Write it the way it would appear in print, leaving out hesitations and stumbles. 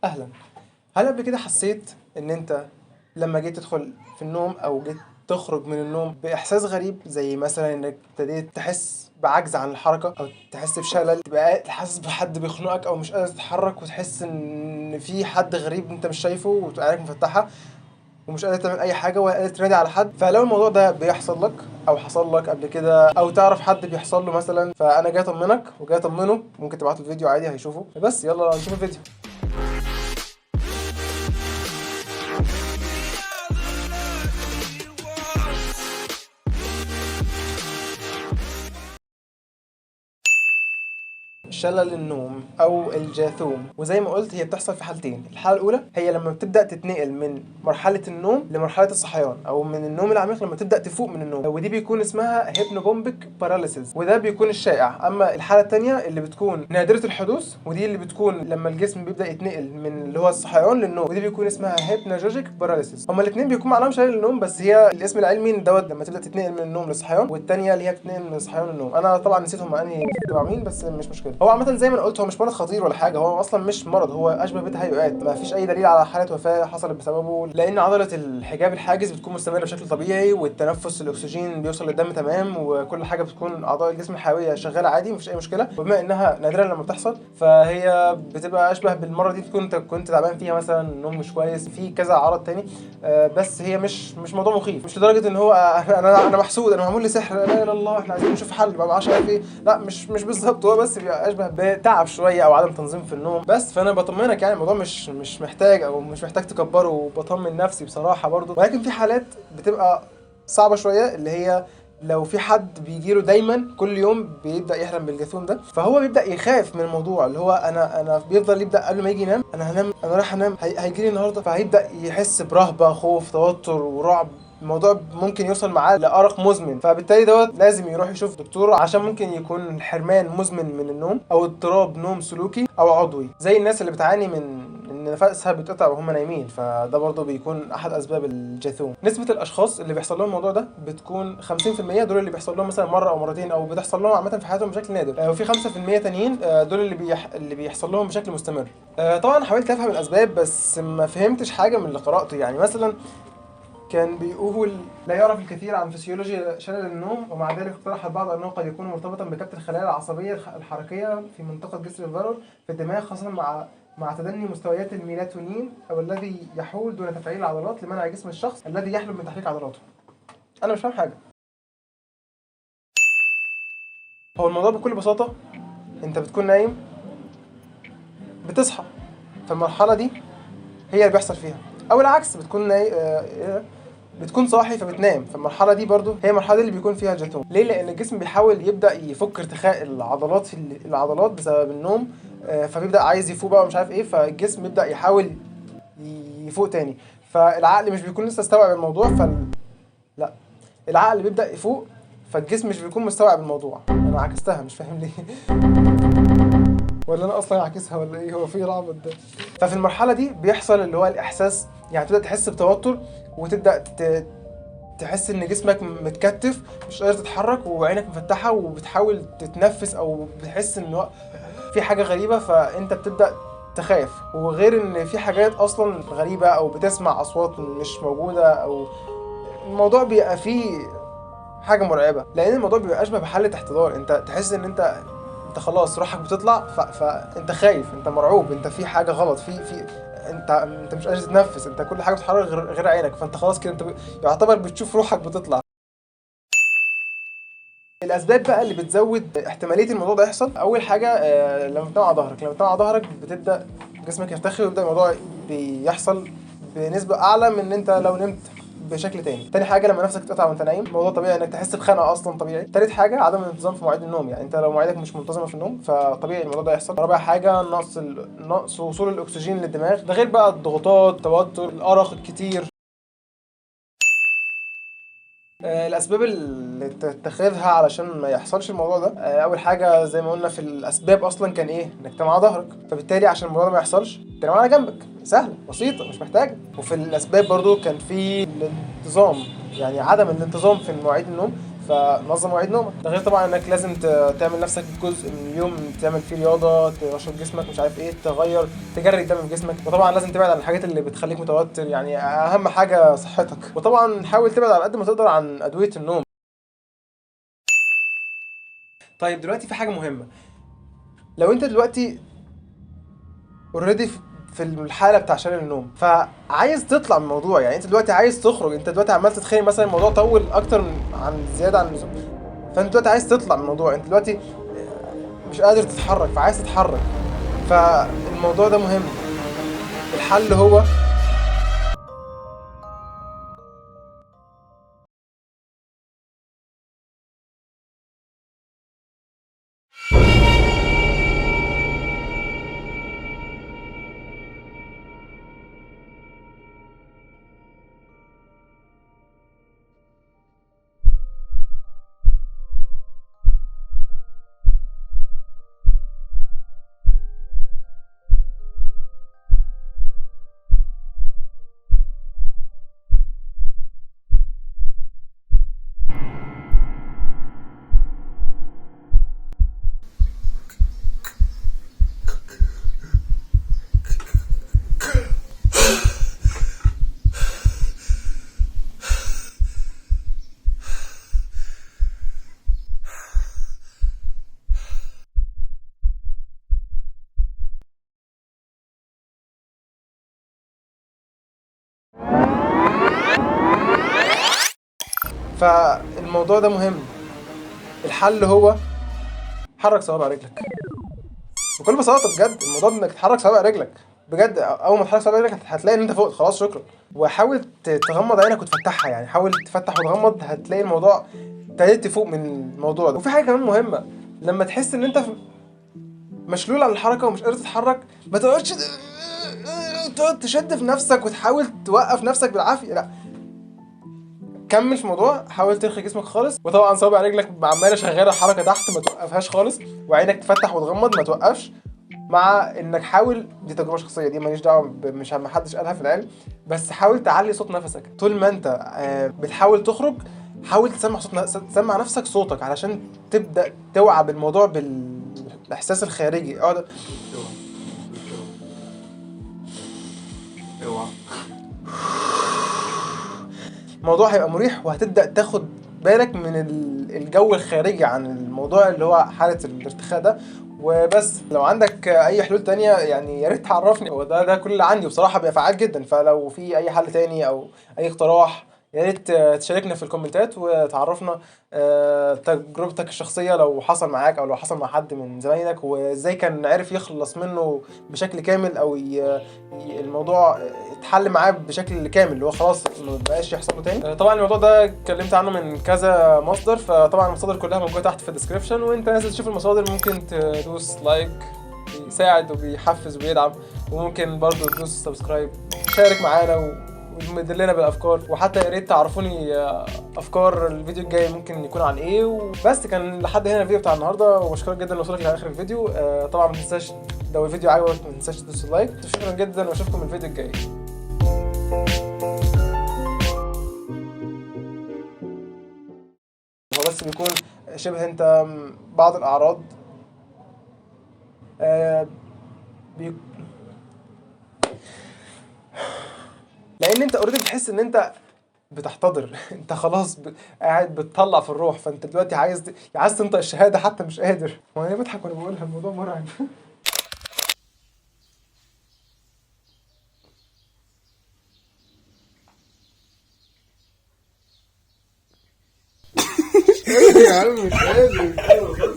اهلا. هل قبل كده حسيت ان انت لما جيت تدخل في النوم او جيت تخرج من النوم باحساس غريب، زي مثلا انك ابتديت تحس بعجز عن الحركه او تحس بشلل، تبقى حاسس بحد بيخنقك او مش قادر تتحرك، وتحس ان في حد غريب انت مش شايفه وتبقى عينك مفتحه ومش قادر تعمل اي حاجه ولا قادر تنادي على حد؟ فلو الموضوع ده بيحصل لك او حصل لك قبل كده او تعرف حد بيحصل له مثلا، فانا جاي اطمنك وجاي اطمنه. ممكن تبعت له الفيديو عادي هيشوفه. بس يلا نشوف الفيديو. شلل النوم او الجاثوم، وزي ما قلت هي بتحصل في حالتين. الحاله الاولى هي لما بتبدا تتنقل من مرحله النوم لمرحله الصحيان، او من النوم العميق لما تبدا تفوق من النوم، ودي بيكون اسمها هيبنوبومبيك باراليسيس، وده بيكون الشائع. اما الحاله الثانيه اللي بتكون نادره الحدوث، ودي اللي بتكون لما الجسم بيبدا يتنقل من اللي هو الصحيان للنوم، ودي بيكون اسمها هيبناجوجيك باراليسيس. هما الاثنين بيكون معناهم شلل النوم، بس هي الاسم العلمي ان دوت لما تبدا تتنقل من النوم للصحيان، والثانيه اللي هي بتتنقل من الصحيان للنوم. انا طبعا نسيت هما انهي تبع مين، بس مش مشكله. هو عامه زي ما انا قلت هو مش مرض خطير ولا حاجه، هو اصلا مش مرض، هو اشبه بتهيؤات. ما فيش اي دليل على حاله وفاه حصلت بسببه، لان عضله الحجاب الحاجز بتكون مستمره بشكل طبيعي، والتنفس الاكسجين بيوصل للدم تمام، وكل حاجه بتكون اعضاء الجسم الحيويه شغاله عادي، مفيش اي مشكله. وبما انها نادرا لما بتحصل، فهي بتبقى اشبه بالمره دي تكون انت كنت تعبان فيها مثلا، نوم مش كويس، في كذا عرض تاني. بس هي مش موضوع مخيف، مش لدرجه ان هو انا محسود، انا معمول لي سحر، لا اله الا الله، احنا عايزين نشوف حل بقى 10,000 ايه. لا، مش بالظبط، هو بس بيبقى اشبه بتعب شويه او عدم تنظيم في النوم بس. فانا بطمنك، يعني الموضوع مش محتاج او مش محتاج تكبره، وبطمن نفسي بصراحه برضو. ولكن في حالات بتبقى صعبه شويه، اللي هي لو في حد بيجيله دايما كل يوم بيبدا يحلم بالجاثوم ده، فهو بيبدا يخاف من الموضوع، اللي هو انا بيفضل يبدا قبل ما يجي ينام انا هنام، انا رايح انام، هيجي لي النهارده، فهيبدا يحس برهبه، خوف، توتر ورعب. الموضوع ممكن يوصل معاه لأرق مزمن، فبالتالي دوت لازم يروح يشوف دكتور، عشان ممكن يكون حرمان مزمن من النوم او اضطراب نوم سلوكي او عضوي، زي الناس اللي بتعاني من ان نفسها بيتقطع وهم نايمين، فده برضه بيكون احد اسباب الجاثوم. نسبة الاشخاص اللي بيحصل لهم الموضوع ده بتكون 50%، دول اللي بيحصل لهم مثلا مرة او مرتين، او بتحصل لهم عامة في حياتهم بشكل نادر، وفي 5% تانيين دول اللي بيحصل لهم بشكل مستمر. طبعا حاولت افهم الاسباب بس ما فهمتش حاجة من اللي قرأته. يعني مثلا كان بيقول لا يعرف الكثير عن فسيولوجيا شلل النوم، ومع ذلك اقترح البعض أنه قد يكون مرتبطا بكبت الخلايا العصبية الحركية في منطقة جسر الفالور في الدماغ، خاصة مع تدني مستويات الميلاتونين، أو الذي يحول دون تفعيل العضلات لمنع جسم الشخص الذي يحلم من تحريك عضلاته. أنا مش فاهم حاجة. هو الموضوع بكل بساطة، أنت بتكون نايم بتصحى، فالمرحلة دي هي اللي بيحصل فيها، او العكس بتكون بتكون صاحي فبتنام، فالمرحله دي برضو هي المرحله اللي بيكون فيها الجاثوم. ليه؟ لان الجسم بيحاول يبدا يفك ارتخاء العضلات في العضلات بسبب النوم، فبيبدا عايز يفوق بقى ومش عارف ايه، فالجسم يبدا يحاول يفوق تاني، فالعقل مش بيكون لسه استوعب الموضوع، لا، العقل بيبدا يفوق، فالجسم مش بيكون مستوعب الموضوع. انا عكستها، مش فاهم ليه. ولا انا اصلا عاكسها ولا ايه؟ هو في العبط ده. ففي المرحله دي بيحصل اللي هو الاحساس، يعني تبدا تحس بتوتر، وتبدا تحس ان جسمك متكتف، مش قادر تتحرك، وعينك مفتحه، وبتحاول تتنفس، او بتحس ان هو في حاجه غريبه، فانت بتبدا تخاف. وغير ان في حاجات اصلا غريبه، او بتسمع اصوات مش موجوده، او الموضوع بيبقى فيه حاجه مرعبه، لان الموضوع بيبقى اشبه بحاله احتضار. انت تحس ان انت خلاص روحك بتطلع، فانت خايف، انت مرعوب، انت في حاجه غلط، في انت مش قادر تتنفس، انت كل حاجه بتتحرك غير عينك، فانت خلاص كده انت يعتبر بتشوف روحك بتطلع. الاسباب بقى اللي بتزود احتماليه الموضوع ده يحصل، اول حاجه لما بتنام على ظهرك، بتبدا جسمك يرتخي، ويبدا الموضوع بيحصل بنسبه اعلى من ان انت لو نمت بشكل تاني. تاني حاجه لما نفسك تقطع وانت نايم، الموضوع طبيعي انك تحس بخنقه، اصلا طبيعي. تالت حاجه عدم الانتظام في مواعيد النوم، يعني انت لو مواعيدك مش منتظمه في النوم فطبيعي الموضوع ده يحصل. رابع حاجه نقص وصول الاكسجين للدماغ، ده غير بقى الضغوطات، التوتر، الارق الكتير. الاسباب اللي تتخذها علشان ما يحصلش الموضوع ده، اول حاجه زي ما قلنا في الاسباب اصلا كان ايه؟ انك تنام على ظهرك، فبالتالي عشان الموضوع ده ما يحصلش تنام على جنبك، سهله بسيطه مش محتاجه. وفي الاسباب برضو كان في الانتظام، يعني عدم الانتظام في مواعيد النوم، فنظم مواعيد نومك. ده غير طبعا انك لازم تعمل نفسك جزء من اليوم تعمل فيه رياضه، تنشط جسمك، مش عارف ايه، تجري الدم في جسمك. وطبعا لازم تبعد عن الحاجات اللي بتخليك متوتر، يعني اهم حاجه صحتك. وطبعا حاول تبعد على قد ما تقدر عن ادويه النوم. طيب دلوقتي في حاجه مهمه، لو انت دلوقتي اوريدي في الحاله بتاع شلل النوم، فعايز تطلع من الموضوع، يعني انت دلوقتي عايز تخرج، انت دلوقتي عمال تتخيل مثلا الموضوع طول اكتر عن زياده عن اللزوم، فانت دلوقتي عايز تطلع من الموضوع، انت دلوقتي مش قادر تتحرك فعايز تتحرك. فالموضوع ده مهم. الحل هو فالموضوع ده مهم. الحل هو حرك صوابع رجلك بكل بساطه. بجد الموضوع انك تحرك صوابع رجلك بجد، اول ما تحرك صوابع رجلك هتلاقي ان انت فوق خلاص، شكرا. وحاول تغمض عينك وتفتحها، يعني حاول تفتح وتغمض، هتلاقي الموضوع ابتديت تفوق من الموضوع ده. وفي حاجه كمان مهمه، لما تحس ان انت مشلول عن الحركه ومش قادر تتحرك، ما تقعدش تقعد تشد في نفسك وتحاول توقف نفسك بالعافيه، لا، كمل في الموضوع، حاول ترخي جسمك خالص. وطبعا صوابع رجلك عماله شغاله الحركه تحت، ما توقفهاش خالص، وعينك تفتح وتغمض ما توقفش. مع انك حاول، دي تجربه شخصيه، دي ماليش دعوه مش ما حدش قالها في العلم، بس حاول تعلي صوت نفسك طول ما انت بتحاول تخرج. حاول تسمع نفسك صوتك علشان تبدا توعى بالموضوع بالاحساس الخارجي. اقعد اوعى. الموضوع هيبقى مريح، وهتبدا تاخد بالك من الجو الخارجي عن الموضوع اللي هو حاله الارتخاء ده. وبس لو عندك اي حلول تانية يعني يا ريت تعرفني. هو ده كل اللي عندي بصراحه، بيبقى فعال جدا. فلو في اي حل تاني او اي اقتراح يا ريت تشاركنا في الكومنتات وتعرفنا تجربتك الشخصيه، لو حصل معاك او لو حصل مع حد من زمايلك، وازاي كان عرف يخلص منه بشكل كامل، او الموضوع اتحل معاه بشكل كامل اللي هو خلاص ما بقاش يحصل له تاني. طبعا الموضوع ده اتكلمت عنه من كذا مصدر، فطبعا المصادر كلها موجوده تحت في الديسكربشن، وانت نازل تشوف المصادر ممكن تدوس لايك، بيساعد وبيحفز وبيدعم. وممكن برضو تدوس سبسكرايب، شارك معانا ومدلنا بالافكار. وحتى يا ريت تعرفوني افكار الفيديو الجاي ممكن يكون عن ايه. وبس كان لحد هنا الفيديو بتاع النهارده، وبشكرك جدا لوصولك لاخر الفيديو. طبعا ما تنساش لو الفيديو عجبك ما تنساش تدوس لايك. شكرا جدا واشوفكم الفيديو الجاي. هو بس بيكون شبه انت بعض الاعراض لان انت اوريدي بتحس ان انت بتحتضر انت خلاص قاعد بتطلع في الروح، فانت دلوقتي عايز تنطق الشهاده حتى مش قادر. وانا بضحك وانا بقولها، الموضوع مرعب. يا عم مش قادر.